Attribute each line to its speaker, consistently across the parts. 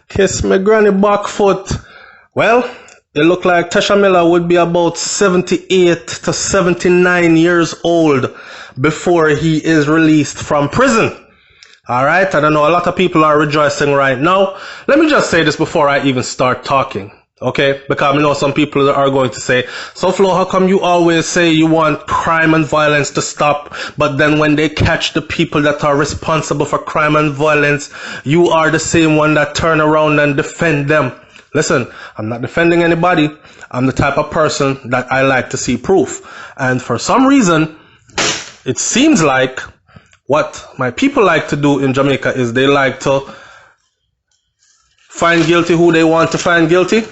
Speaker 1: Kiss my granny back foot. Well, it looked like Tesha Miller would be about 78 to 79 years old before he is released from prison. Alright, I don't know, a lot of people are rejoicing right now. Let me just say this before I even start talking. Okay, because I know some people are going to say, so Flo, how come you always say you want crime and violence to stop, but then when they catch the people that are responsible for crime and violence, you are the same one that turn around and defend them? Listen, I'm not defending anybody. I'm the type of person that I like to see proof. And for some reason, it seems like what my people like to do in Jamaica is they like to find guilty who they want to find guilty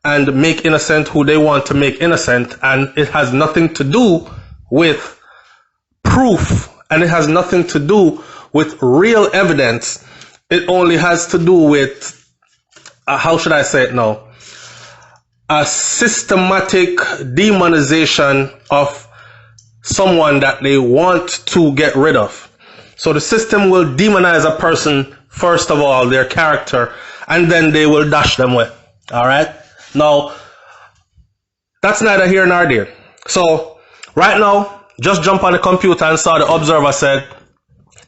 Speaker 1: and make innocent who they want to make innocent, and it has nothing to do with proof, and it has nothing to do with real evidence. It only has to do with, how should I say it now, a systematic demonization of someone that they want to get rid of. So the system will demonize a person, first of all, their character, and then they will dash them away. Alright? Now, that's neither here nor there. So, right now, just jump on the computer and saw the Observer said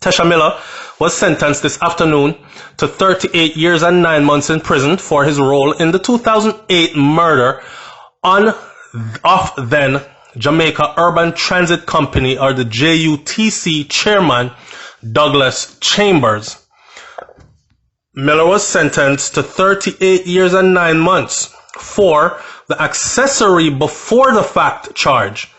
Speaker 1: Tesha Miller was sentenced this afternoon to 38 years and 9 months in prison for his role in the 2008 murder of then Jamaica Urban Transit Company, or the JUTC chairman, Douglas Chambers. Miller was sentenced to 38 years and 9 months for the accessory before the fact charge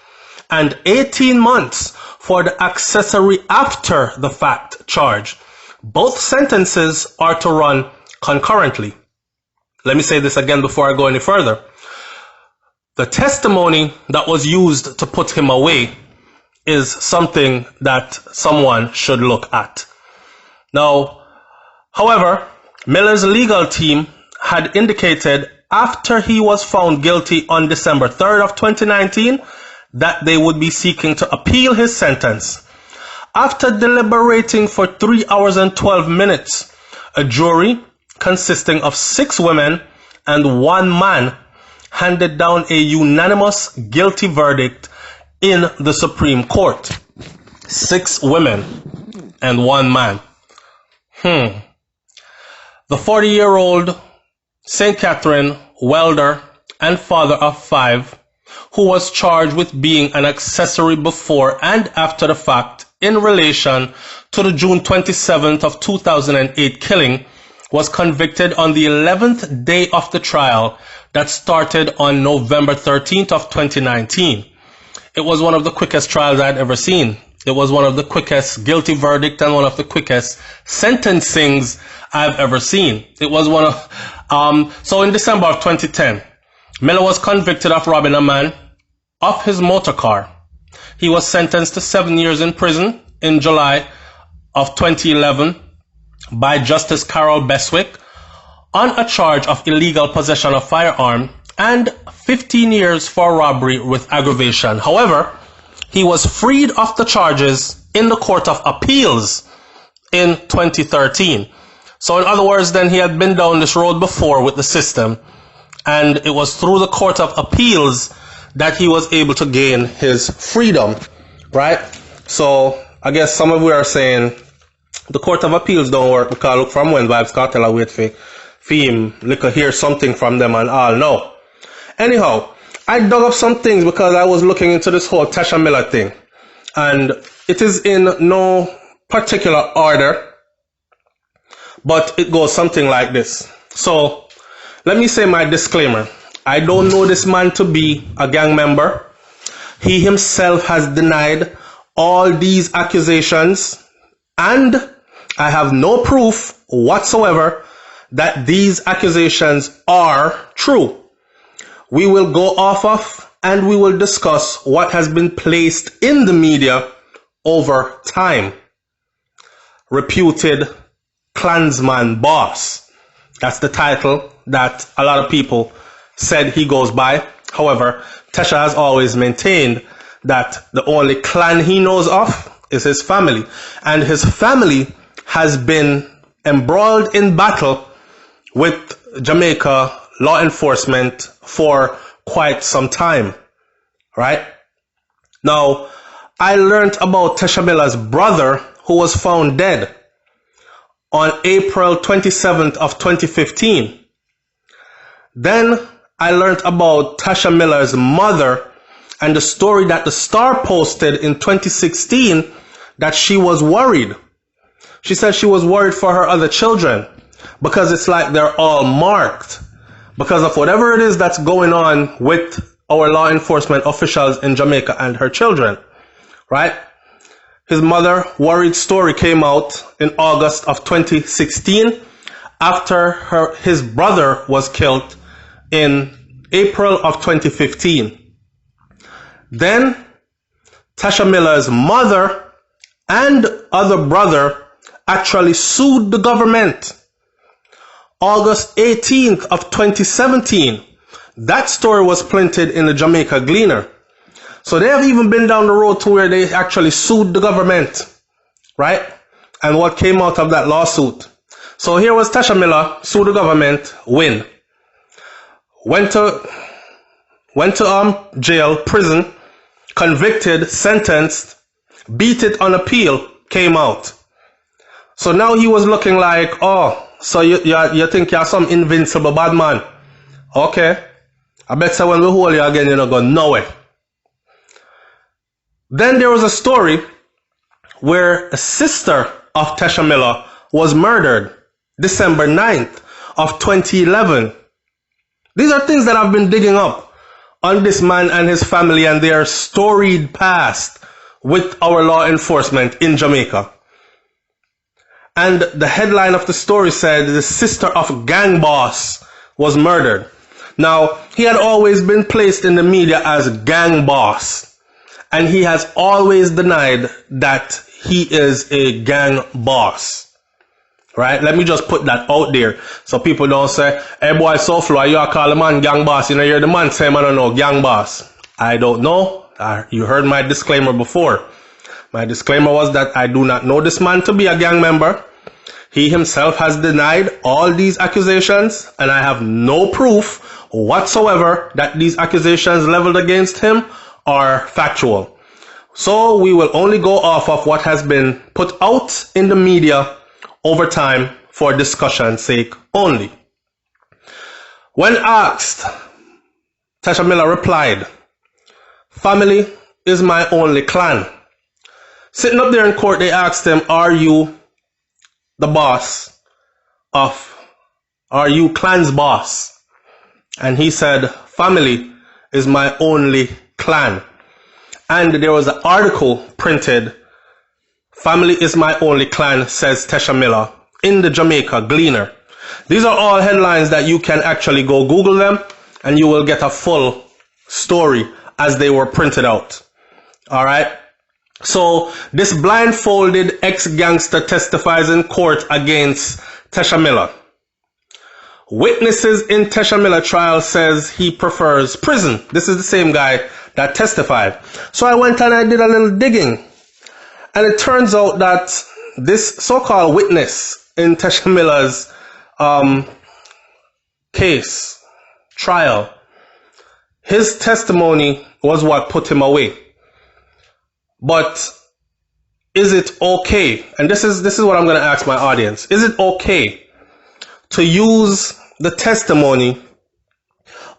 Speaker 1: and 18 months for the accessory after the fact charge. Both sentences are to run concurrently. Let me say this again before I go any further. The testimony that was used to put him away is something that someone should look at. Now, however, Miller's legal team had indicated after he was found guilty on December 3rd of 2019 that they would be seeking to appeal his sentence. After deliberating for 3 hours and 12 minutes, a jury consisting of 6 women and 1 man handed down a unanimous guilty verdict in the Supreme Court. 6 women and 1 man. The 40-year-old St. Catherine welder and father of 5, who was charged with being an accessory before and after the fact in relation to the June 27th of 2008 killing, was convicted on the 11th day of the trial that started on November 13th of 2019. It was one of the quickest trials I'd ever seen. It was one of the quickest guilty verdict and one of the quickest sentencings I've ever seen. It was one of, so in December of 2010, Miller was convicted of robbing a man of his motor car. He was sentenced to 7 years in prison in July of 2011 by Justice Carol Beswick on a charge of illegal possession of firearm and 15 years for robbery with aggravation. However, he was freed of the charges in the Court of Appeals in 2013. So in other words, then he had been down this road before with the system, and it was through the Court of Appeals that he was able to gain his freedom, right? So I guess some of you are saying the Court of Appeals don't work because look from when Vibes Cartel are wait for him, look hear something from them and all. No. Anyhow, I dug up some things because I was looking into this whole Tesha Miller thing, and it is in no particular order, but it goes something like this. So let me say my disclaimer. I don't know this man to be a gang member. He himself has denied all these accusations, and I have no proof whatsoever that these accusations are true. We will go off of and we will discuss what has been placed in the media over time. Reputed Klansman boss. That's the title that a lot of people said he goes by. However, Tesha has always maintained that the only clan he knows of is his family. And his family has been embroiled in battle with Jamaica law enforcement for quite some time, right? Now, I learned about Tesha Miller's brother, who was found dead on April 27th of 2015. Then I learned about Tesha Miller's mother and the story that the Star posted in 2016, that she was worried. She said she was worried for her other children because it's like they're all marked because of whatever it is that's going on with our law enforcement officials in Jamaica and her children, right? His mother worried story came out in August of 2016 after his brother was killed in April of 2015. Then Tesha Miller's mother and other brother actually sued the government. August 18th of 2017, that story was printed in the Jamaica Gleaner. So they have even been down the road to where they actually sued the government, right? And what came out of that lawsuit? So here was Tesha Miller, sued the government, win. Went to jail, prison, convicted, sentenced, beat it on appeal, came out. So now he was looking like, oh, so you think you're some invincible bad man? Okay. I bet so when we hold you again, you're not going nowhere. Then there was a story where a sister of Tesha Miller was murdered December 9th of 2011. These are things that I've been digging up on this man and his family and their storied past with our law enforcement in Jamaica. And the headline of the story said the sister of gang boss was murdered. Now, he had always been placed in the media as gang boss, and he has always denied that he is a gang boss. Right? Let me just put that out there so people don't say, hey boy, SouFlo, you call a man gang boss. You know, you're the man saying, I don't know, gang boss. I don't know. You heard my disclaimer before. My disclaimer was that I do not know this man to be a gang member. He himself has denied all these accusations, and I have no proof whatsoever that these accusations leveled against him are factual. So we will only go off of what has been put out in the media over time for discussion's sake only. When asked, Tesha Miller replied, "Family is my only clan." Sitting up there in court, they asked him, are you clan's boss? And he said, family is my only clan. And there was an article printed, family is my only clan, says Tesha Miller, in the Jamaica Gleaner. These are all headlines that you can actually go Google them and you will get a full story as they were printed out. All right. So this blindfolded ex-gangster testifies in court against Tesha Miller. Witnesses in Tesha Miller trial says he prefers prison. This is the same guy that testified. So I went and I did a little digging. And it turns out that this so-called witness in Tesha Miller's case, trial, his testimony was what put him away. But is it okay? And this is what I'm going to ask my audience. Is it okay to use the testimony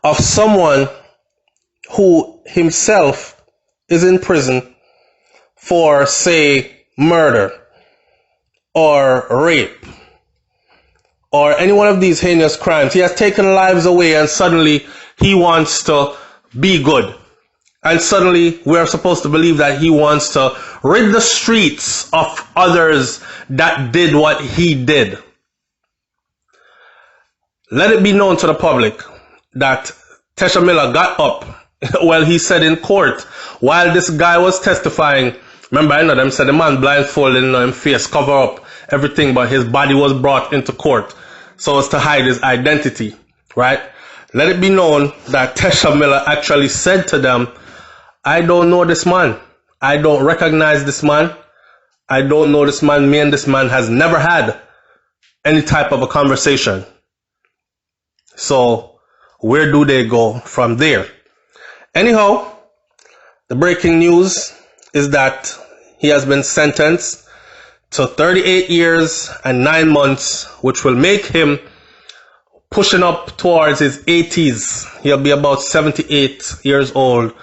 Speaker 1: of someone who himself is in prison for, say, murder or rape or any one of these heinous crimes? He has taken lives away and suddenly he wants to be good. And suddenly we're supposed to believe that he wants to rid the streets of others that did what he did. Let it be known to the public that Tesha Miller got up, well, he said in court, while this guy was testifying. Remember, I know them said the man blindfolded, him face cover up everything, but his body was brought into court so as to hide his identity, right? Let it be known that Tesha Miller actually said to them, I don't know this man. I don't recognize this man. I don't know this man. Me and this man has never had any type of a conversation. So where do they go from there? Anyhow, the breaking news is that he has been sentenced to 38 years and 9 months, which will make him pushing up towards his 80s. He'll be about 78 years old,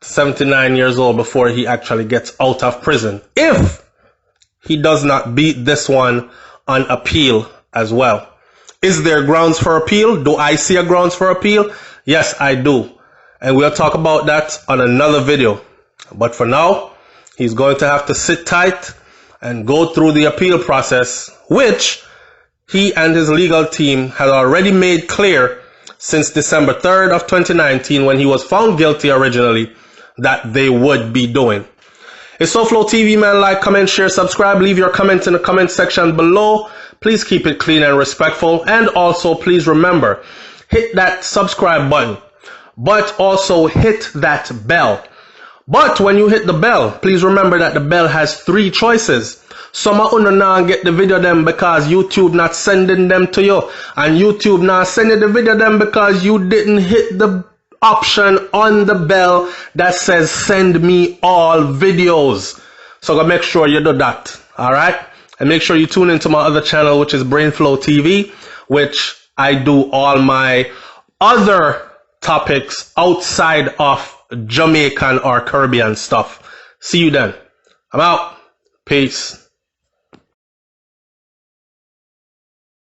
Speaker 1: 79 years old before he actually gets out of prison, if he does not beat this one on appeal as well. Is there grounds for appeal? Do I see a grounds for appeal? Yes, I do. And we'll talk about that on another video. But for now, he's going to have to sit tight and go through the appeal process, which he and his legal team had already made clear since December 3rd of 2019, when he was found guilty originally, that they would be doing. It's SouFLoTV, man. Like, comment, share, subscribe. Leave your comments in the comment section below. Please keep it clean and respectful. And also, please remember, hit that subscribe button, but also hit that bell. But when you hit the bell, please remember that the bell has 3 choices. Some of you now get the video them because YouTube not sending them to you. And YouTube not sending the video them because you didn't hit the option on the bell that says send me all videos. So go make sure you do that. Alright? And make sure you tune into my other channel, which is SouFLoTV, which I do all my other topics outside of Jamaican or Caribbean stuff. See you then. I'm out. Peace.